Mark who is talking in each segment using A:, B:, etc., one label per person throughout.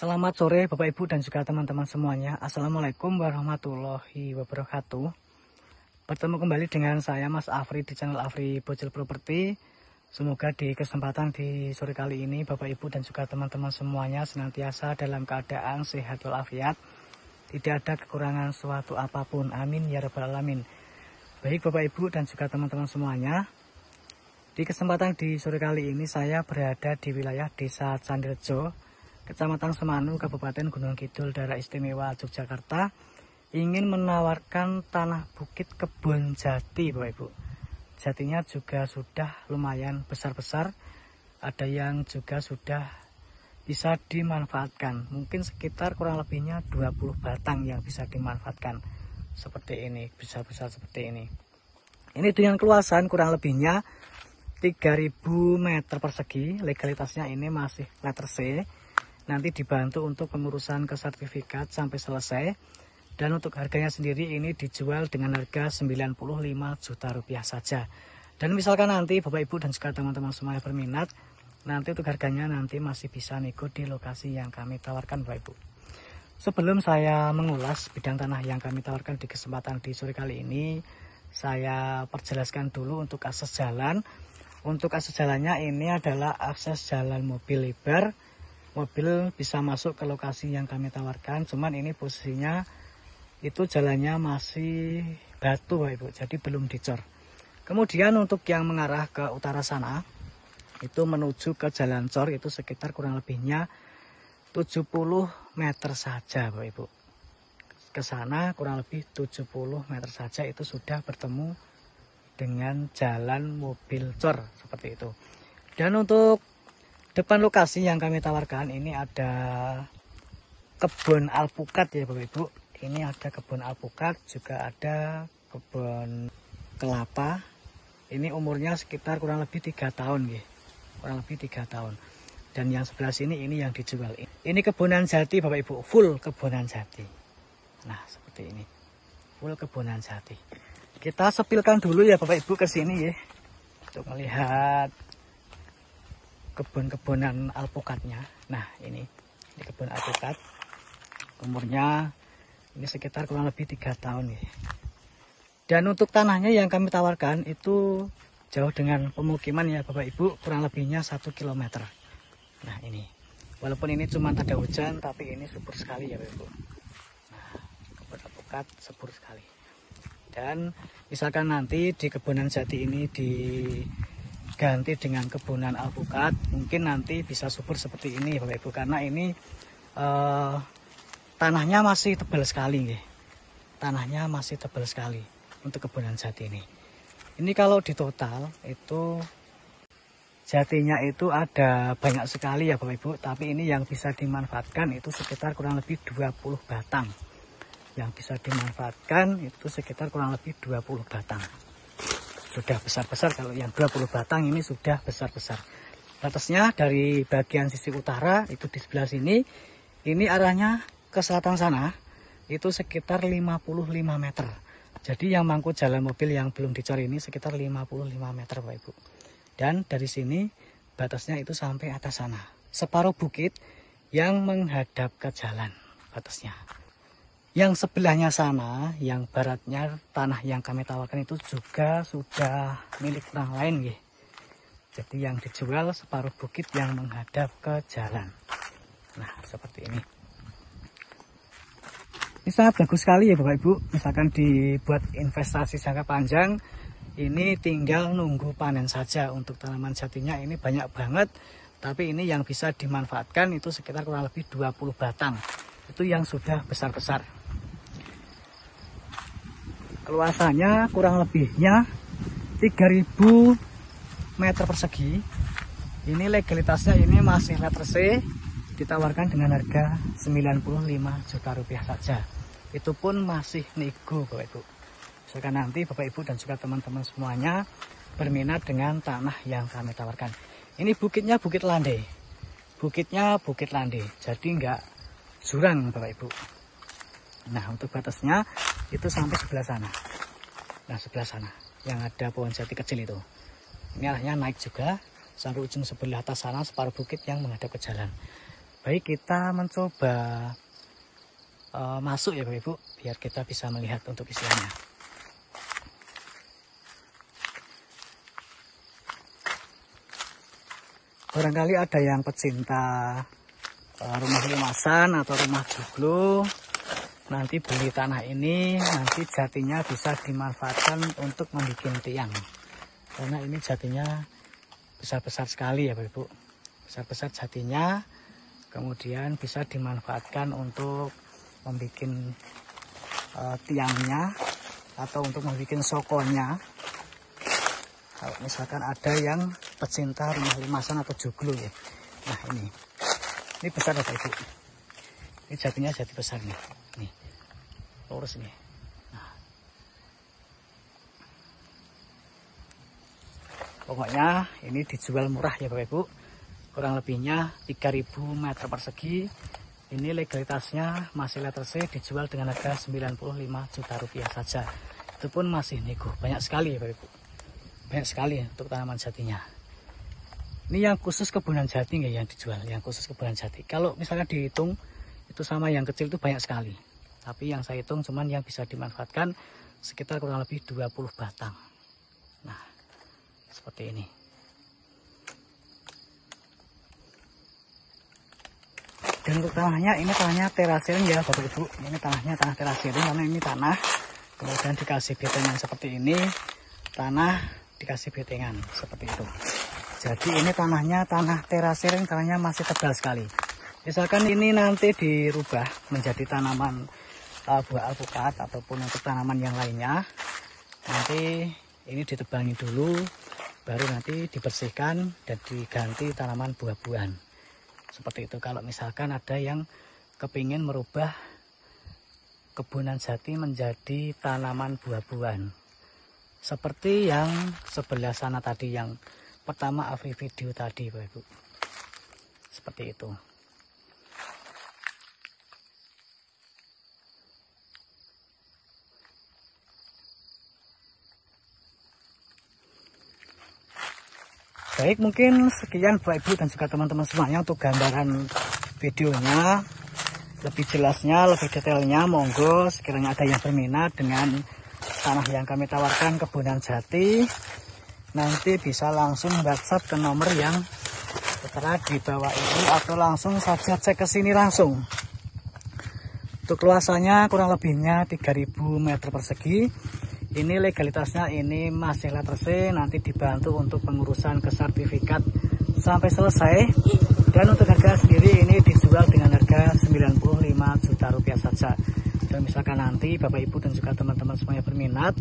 A: Selamat sore Bapak Ibu dan juga teman-teman semuanya. Assalamualaikum warahmatullahi wabarakatuh. Bertemu kembali dengan saya Mas Afri di channel Afri Bocil Properti. Semoga di kesempatan di sore kali ini Bapak Ibu dan juga teman-teman semuanya senantiasa dalam keadaan sehat walafiat. Tidak ada kekurangan suatu apapun. Amin ya rabbal alamin. Baik Bapak Ibu dan juga teman-teman semuanya, di kesempatan di sore kali ini saya berada di wilayah Desa Candirejo, Kecamatan Semanu, Kabupaten Gunung Kidul, Daerah Istimewa Yogyakarta, ingin menawarkan tanah bukit kebun jati Bapak Ibu. Jatinya juga sudah lumayan besar-besar, ada yang juga sudah bisa dimanfaatkan. Mungkin sekitar kurang lebihnya 20 batang yang bisa dimanfaatkan. Seperti ini, besar-besar seperti ini. Ini dengan keluasan kurang lebihnya 3000 meter persegi. Legalitasnya ini masih letter C. Nanti dibantu untuk pengurusan ke sertifikat sampai selesai. Dan untuk harganya sendiri ini dijual dengan harga 95 juta rupiah saja. Dan misalkan nanti Bapak Ibu dan juga teman-teman semuanya berminat, nanti untuk harganya nanti masih bisa nego di lokasi yang kami tawarkan Bapak Ibu. Sebelum saya mengulas bidang tanah yang kami tawarkan di kesempatan di sore kali ini, saya perjelaskan dulu untuk akses jalan. Untuk akses jalannya ini adalah akses jalan mobil lebar. Mobil bisa masuk ke lokasi yang kami tawarkan, cuman ini posisinya itu jalannya masih batu Bapak Ibu, jadi belum dicor. Kemudian untuk yang mengarah ke utara sana, itu menuju ke jalan cor itu sekitar kurang lebihnya 70 meter saja Bapak Ibu. Ke sana kurang lebih 70 meter saja itu sudah bertemu dengan jalan mobil cor seperti itu. Dan untuk depan lokasi yang kami tawarkan ini ada kebun alpukat ya Bapak Ibu. Ini ada kebun alpukat, juga ada kebun kelapa. Ini umurnya sekitar kurang lebih 3 tahun ya. Kurang lebih 3 tahun. Dan yang sebelah sini ini yang dijual. Ini kebunan jati Bapak Ibu, full kebunan jati. Nah, seperti ini. Full kebunan jati. Kita sepilkan dulu ya Bapak Ibu ke sini ya. Untuk melihat kebun-kebunan alpukatnya. Nah, ini kebun alpukat. Umurnya ini sekitar kurang lebih 3 tahun ya. Dan untuk tanahnya yang kami tawarkan itu jauh dengan pemukiman ya Bapak Ibu, kurang lebihnya 1 km. Nah, ini walaupun ini cuma ada hujan, tapi ini subur sekali ya Bapak Ibu. Nah, kebun alpukat subur sekali. Dan misalkan nanti di kebunan jati ini diganti dengan kebunan alpukat, mungkin nanti bisa subur seperti ini Bapak Ibu, karena ini tanahnya masih tebal sekali ya. Tanahnya masih tebal sekali untuk kebunan jati ini. Ini kalau di total itu jatinya itu ada banyak sekali ya Bapak Ibu, tapi ini yang bisa dimanfaatkan itu sekitar kurang lebih 20 batang. Yang bisa dimanfaatkan itu sekitar kurang lebih 20 batang. Sudah besar-besar, kalau yang 20 batang ini sudah besar-besar. Batasnya dari bagian sisi utara itu di sebelah sini, ini arahnya ke selatan sana itu sekitar 55 meter. Jadi yang mangkuk jalan mobil yang belum dicor ini sekitar 55 meter Bapak Ibu. Dan dari sini batasnya itu sampai atas sana. Separuh bukit yang menghadap ke jalan batasnya. Yang sebelahnya sana, yang baratnya tanah yang kami tawarkan itu juga sudah milik orang lain ya. Jadi yang dijual separuh bukit yang menghadap ke jalan. Nah, seperti ini. Ini sangat bagus sekali ya Bapak Ibu. Misalkan dibuat investasi jangka panjang, ini tinggal nunggu panen saja. Untuk tanaman jatinya ini banyak banget, tapi ini yang bisa dimanfaatkan itu sekitar kurang lebih 20 batang. Itu yang sudah besar-besar. Keluasannya kurang lebihnya 3000 meter persegi. Ini legalitasnya ini masih letter C, ditawarkan dengan harga 95 juta rupiah saja. Itu pun masih nego Bapak Ibu. Misalkan nanti Bapak Ibu dan juga teman-teman semuanya berminat dengan tanah yang kami tawarkan. Ini bukitnya bukit landai. Bukitnya bukit landai, jadi enggak jurang Bapak Ibu. Nah, untuk batasnya itu sampai sebelah sana. Nah, sebelah sana yang ada pohon jati kecil itu. Ini arahnya naik juga sampai ujung sebelah atas sana, separuh bukit yang menghadap ke jalan. Baik, kita mencoba masuk ya Bapak Ibu, biar kita bisa melihat untuk isiannya. Barangkali ada yang pecinta rumah limasan atau rumah joglo, nanti beli tanah ini, nanti jatinya bisa dimanfaatkan untuk membuat tiang. Karena ini jatinya besar-besar sekali ya Bapak Ibu, besar-besar jatinya, kemudian bisa dimanfaatkan untuk membuat tiangnya atau untuk membuat sokonya. Kalau misalkan ada yang pecinta rumah limasan atau joglo ya. Nah ini besar Bapak Ibu. Ini jatinya jati besar nih. Nih. Lurus nih. Nah. Pokoknya ini dijual murah ya Bapak Ibu. Kurang lebihnya 3.000 meter persegi. Ini legalitasnya masih letter C, dijual dengan harga 95 juta rupiah saja. Itu pun masih nego. Banyak sekali ya Bapak Ibu. Banyak sekali untuk tanaman jatinya. Ini yang khusus kebunan jati nggak yang dijual, yang khusus kebunan jati. Kalau misalnya dihitung itu sama yang kecil itu banyak sekali. Tapi yang saya hitung cuman yang bisa dimanfaatkan sekitar kurang lebih 20 batang. Nah, seperti ini. Dan untuk tanahnya, ini tanahnya terasiring ya Bapak Ibu. Ini tanahnya tanah terasiring karena ini tanah. Kemudian dikasih betengan seperti ini. Tanah dikasih betengan seperti itu. Jadi ini tanahnya tanah terasiring, tanahnya masih tebal sekali. Misalkan ini nanti dirubah menjadi tanaman buah alpukat ataupun untuk tanaman yang lainnya, nanti ini ditebangi dulu, baru nanti dibersihkan dan diganti tanaman buah-buahan seperti itu. Kalau misalkan ada yang kepingin merubah kebunan jati menjadi tanaman buah-buahan seperti yang sebelah sana tadi, yang pertama Afri video tadi Bapak Ibu, seperti itu. Baik, mungkin sekian Bapak Ibu dan juga teman-teman semuanya untuk gambaran videonya. Lebih jelasnya, lebih detailnya, monggo sekiranya ada yang berminat dengan tanah yang kami tawarkan kebunan jati, nanti bisa langsung WhatsApp ke nomor yang tertera di bawah ini atau langsung saja cek ke sini langsung. Untuk luasannya kurang lebihnya 3.000 meter persegi. Ini legalitasnya ini masih letter C, nanti dibantu untuk pengurusan ke sertifikat sampai selesai. Dan untuk harga sendiri ini dijual dengan harga 95 juta rupiah saja. Dan misalkan nanti Bapak Ibu dan juga teman-teman semuanya berminat,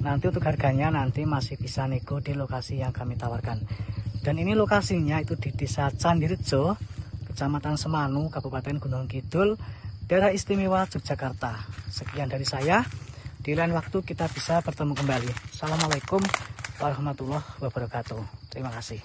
A: nanti untuk harganya nanti masih bisa nego di lokasi yang kami tawarkan. Dan ini lokasinya itu di Desa Candirejo, Kecamatan Semanu, Kabupaten Gunung Kidul, Daerah Istimewa Yogyakarta. Sekian dari saya. Di lain waktu kita bisa bertemu kembali. Assalamualaikum warahmatullahi wabarakatuh. Terima kasih.